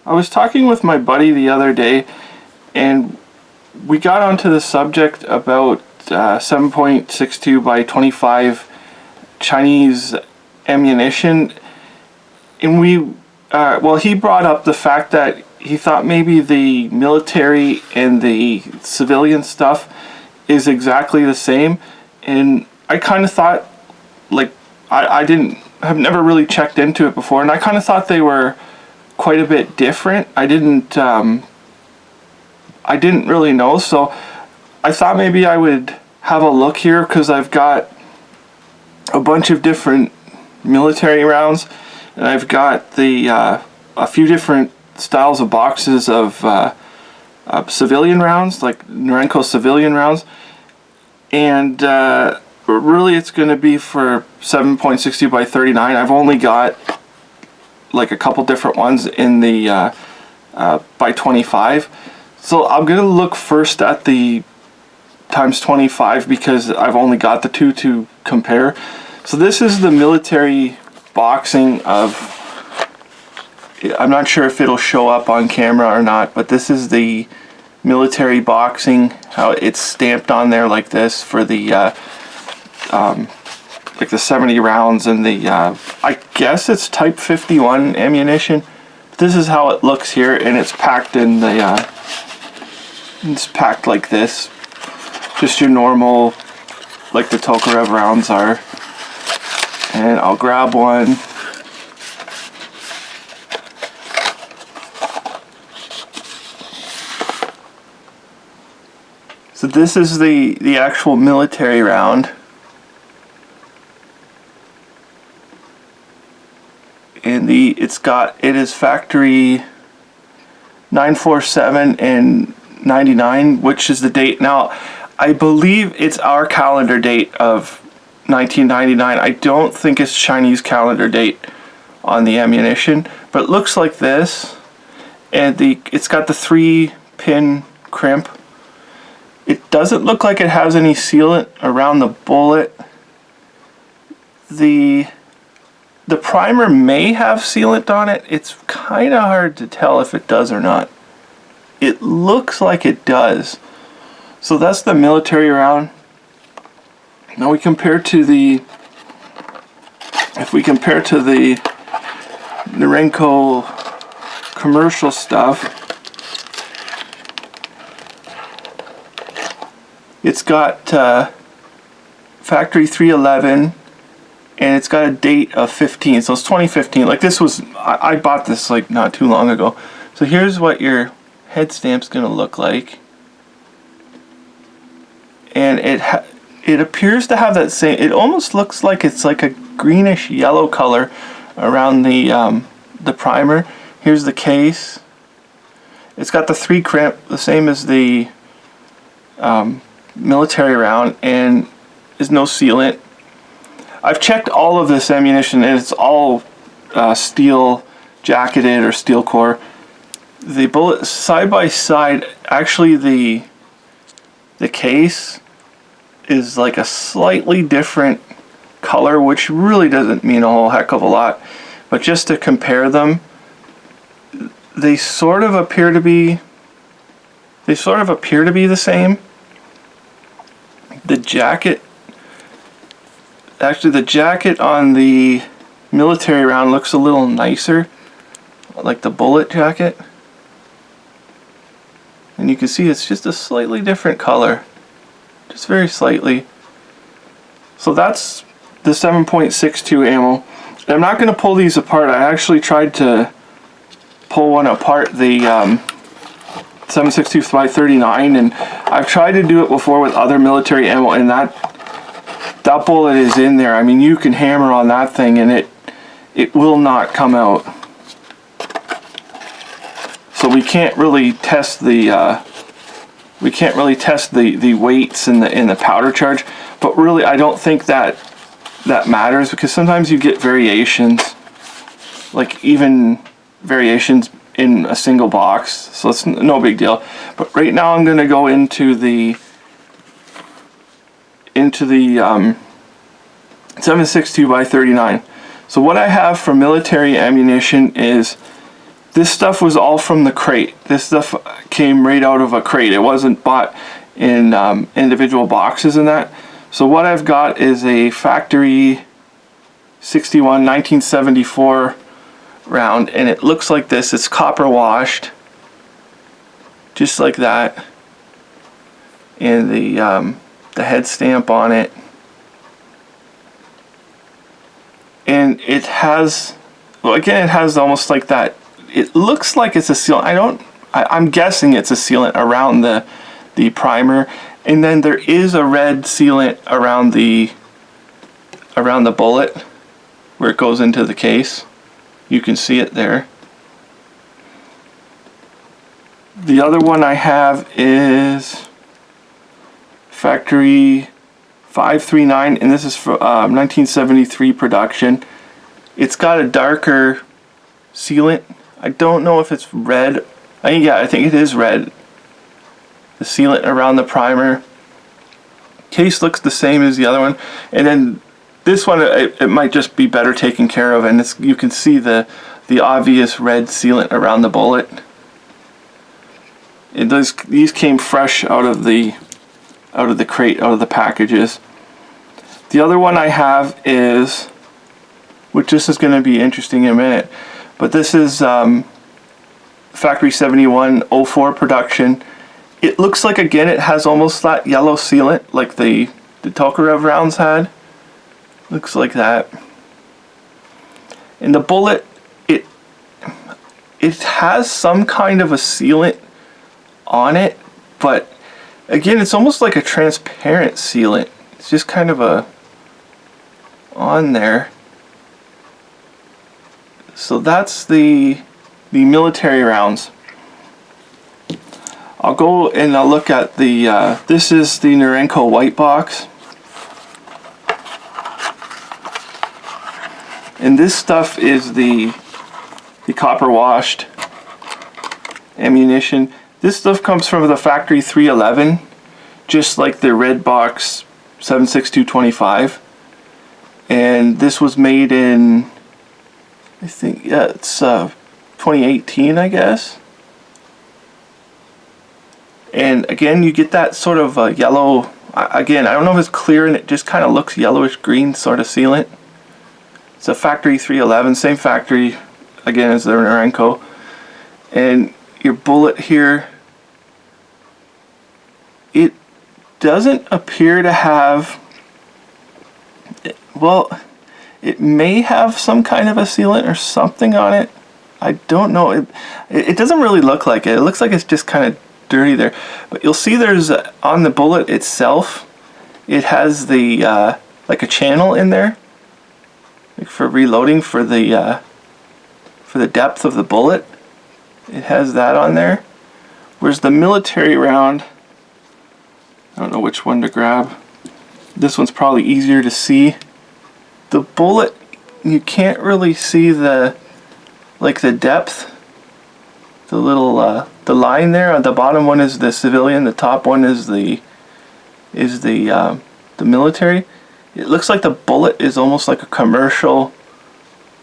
I was talking with my buddy the other day, and we got onto the subject about 7.62 by 25 Chinese ammunition, and he brought up the fact that he thought maybe the military and the civilian stuff is exactly the same, and I kind of thought, like, have never really checked into it before, and I kind of thought they were quite a bit different. I didn't really know, so I thought maybe I would have a look here, because I've got a bunch of different military rounds, and I've got a few different styles of boxes of civilian rounds, like Norinco civilian rounds, and really it's going to be for 7.62 by 39. I've only got like a couple different ones in the by 25, so I'm going to look first at the times 25 because I've only got the two to compare. So this is the military boxing of, I'm not sure if it'll show up on camera or not, but this is the military boxing, how it's stamped on there like this for the like the 70 rounds and the I guess it's type 51 ammunition. This is how it looks here, and it's packed in the it's packed like this, just your normal, like the Tokarev rounds are. And I'll grab one. So this is the actual military round. And it is factory 947 and 99, which is the date. Now, I believe it's our calendar date of 1999. I don't think it's Chinese calendar date on the ammunition, but it looks like this, and it's got the 3-pin crimp. It doesn't look like it has any sealant around the bullet. The primer may have sealant on it. It's kind of hard to tell if it does or not. It looks like it does. So that's the military round. Now if we compare to the Norinco commercial stuff, it's got factory 311, and it's got a date of 15, so it's 2015. Like, this was, I bought this like not too long ago. So here's what your head stamp's gonna look like, and it appears to have that same, it almost looks like it's like a greenish yellow color around the primer. Here's the case. It's got the 3 crimp, the same as the military round, and is no sealant. I've checked all of this ammunition, and it's all steel jacketed or steel core. The bullet side by side, actually the case is like a slightly different color, which really doesn't mean a whole heck of a lot, but just to compare them, they sort of appear to be the same. The jacket on the military round looks a little nicer, like the bullet jacket, and you can see it's just a slightly different color, just very slightly. So that's the 7.62 ammo. I'm not going to pull these apart. I actually tried to pull one apart, the 7.62 by 39, and I've tried to do it before with other military ammo, and that bullet is in there. I mean, you can hammer on that thing and it will not come out. So we can't really test the weights in the powder charge, but really I don't think that matters, because sometimes you get variations, like even variations in a single box, so it's no big deal. But right now I'm going to go into the 7.62 by 39. So what I have for military ammunition is This stuff was all from the crate. This stuff came right out of a crate. It wasn't bought in individual boxes and that. So what I've got is a factory 61 1974 round, and it looks like this. It's copper washed, just like that, and the head stamp on it, and it has, well, again, it has almost like that. It looks like it's a sealant. I'm guessing it's a sealant around the primer, and then there is a red sealant around the bullet where it goes into the case. You can see it there. The other one I have is factory 539, and this is for 1973 production. It's got a darker sealant. I don't know if it's red. I think it is red. The sealant around the primer. Case looks the same as the other one, and then this one it might just be better taken care of, and you can see the obvious red sealant around the bullet. These came fresh out of the crate, out of the packages. The other one I have is, which this is going to be interesting in a minute, but this is factory 7104 production. It looks like, again, it has almost that yellow sealant like the Tokarev rounds had. Looks like that. And the bullet, it has some kind of a sealant on it, but again, it's almost like a transparent sealant. It's just kind of on there. So that's the military rounds. I'll go and I'll look at the, this is the Norinco white box. And this stuff is the copper washed ammunition. This stuff comes from the factory 311, just like the red box 76225. And this was made in, I think, yeah, it's 2018, I guess. And again, you get that sort of yellow, again, I don't know if it's clear, and it just kind of looks yellowish green sort of sealant. It's a factory 311, same factory again as the Norinco. And your bullet here, it doesn't appear to have, well, it may have some kind of a sealant or something on it. I don't know. It doesn't really look like it. It looks like it's just kind of dirty there. But you'll see there's, on the bullet itself, it has the, like a channel in there, like for reloading, for the depth of the bullet. It has that on there. Whereas the military round, I don't know which one to grab. This one's probably easier to see. The bullet, you can't really see the depth. The little the line there. The bottom one is the civilian. The top one is the military. It looks like the bullet is almost like a commercial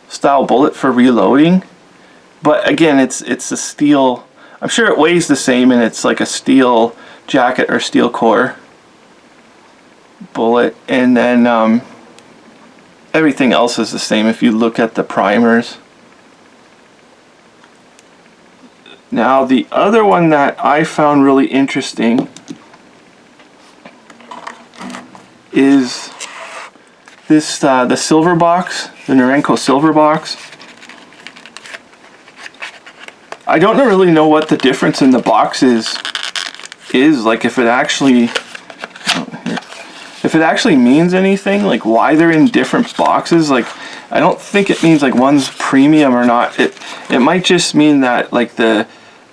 style bullet for reloading. But again, it's a steel. I'm sure it weighs the same, and it's like a steel jacket or steel core bullet. And then everything else is the same if you look at the primers. Now the other one that I found really interesting is this the silver box, the Norinco silver box. I don't really know what the difference in the box is like, if it actually means anything, like why they're in different boxes. Like, I don't think it means like one's premium or not. It might just mean that like the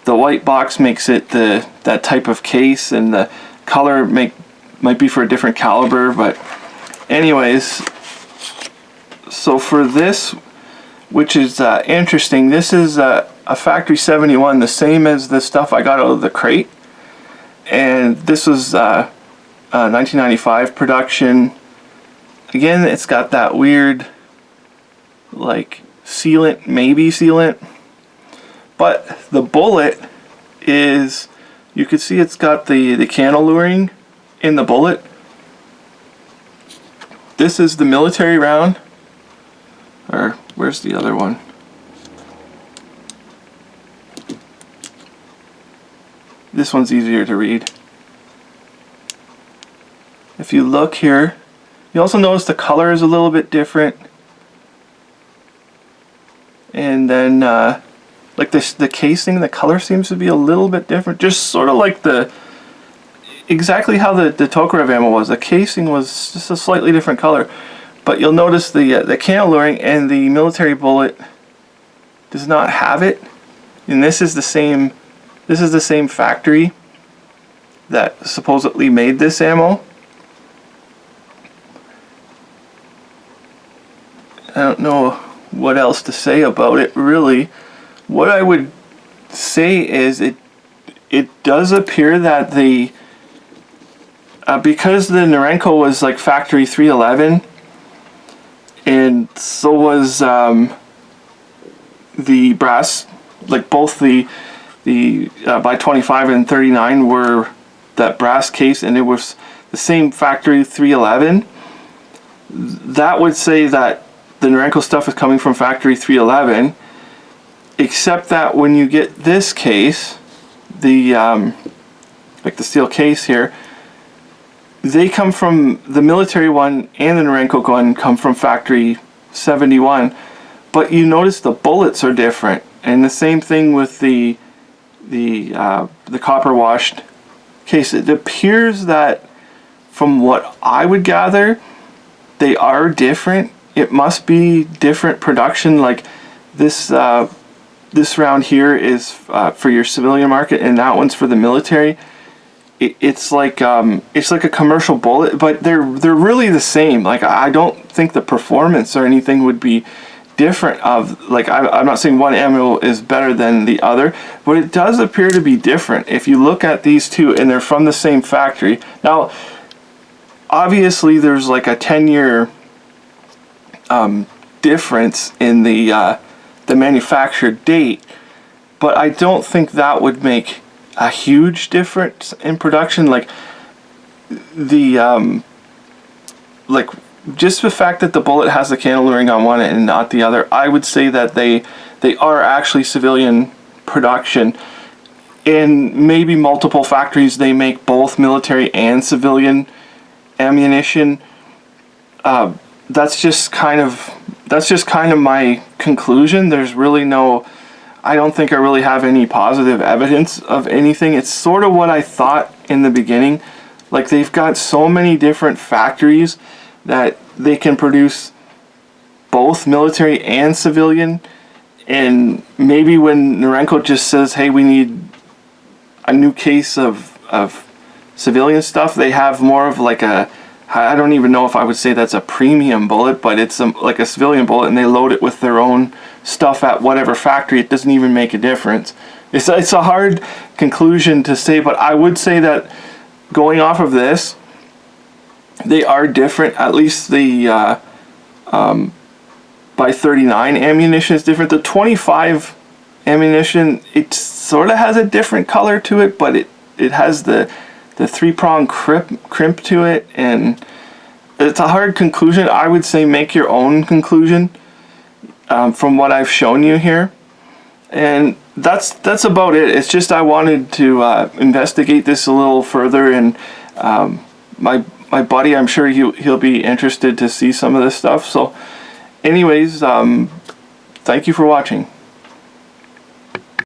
white box makes it that type of case, and the color might be for a different caliber. But anyways, so for this, which is interesting, this is a factory 71, the same as the stuff I got out of the crate, and this was 1995 production. Again, it's got that weird like sealant, maybe sealant, But the bullet is, you can see it's got the candle luring in the bullet. This is the military round, or where's the other one? This one's easier to read. If you look here, you also notice the color is a little bit different. And then like the casing, the color seems to be a little bit different. Just sort of like exactly how the Tokarev ammo was. The casing was just a slightly different color. But you'll notice the candle luring and the military bullet does not have it. And this is the same factory that supposedly made this ammo. I don't know what else to say about it, really. What I would say is it does appear that because the Norinco was like factory 311, and so was the brass, like both the by 25 and 39 were that brass case, and it was the same factory 311. That would say that the Norinco stuff is coming from factory 311, except that when you get this case, like the steel case here, they come from the military one, and the Norinco one come from factory 71. But you notice the bullets are different, and the same thing with the copper washed case. It appears that, from what I would gather, they are different. It must be different production. Like this round here is for your civilian market, and that one's for the military. It's like a commercial bullet, but they're really the same. Like, I don't think the performance or anything would be different. I'm not saying one ammo is better than the other, but it does appear to be different if you look at these two, and they're from the same factory. Now, obviously, there's like a 10-year difference in the manufacture date, but I don't think that would make a huge difference in production. Like just the fact that the bullet has the candle luring on one and not the other, I would say that they are actually civilian production. In maybe multiple factories, they make both military and civilian ammunition. That's just kind of my conclusion. There's really I don't think I really have any positive evidence of anything. It's sort of what I thought in the beginning. Like, they've got so many different factories that they can produce both military and civilian. And maybe when Norinco just says, hey, we need a new case of civilian stuff, they have more of like I don't even know if I would say that's a premium bullet, but it's like a civilian bullet, and they load it with their own stuff at whatever factory. It doesn't even make a difference. It's a hard conclusion to say, but I would say that going off of this, they are different. At least the by 39 ammunition is different. The 25 ammunition, it sort of has a different color to it, but it has the 3-prong crimp to it, and it's a hard conclusion. I would say make your own conclusion from what I've shown you here, and that's about it. It's just I wanted to investigate this a little further, and my buddy, I'm sure he'll be interested to see some of this stuff. So anyways, thank you for watching.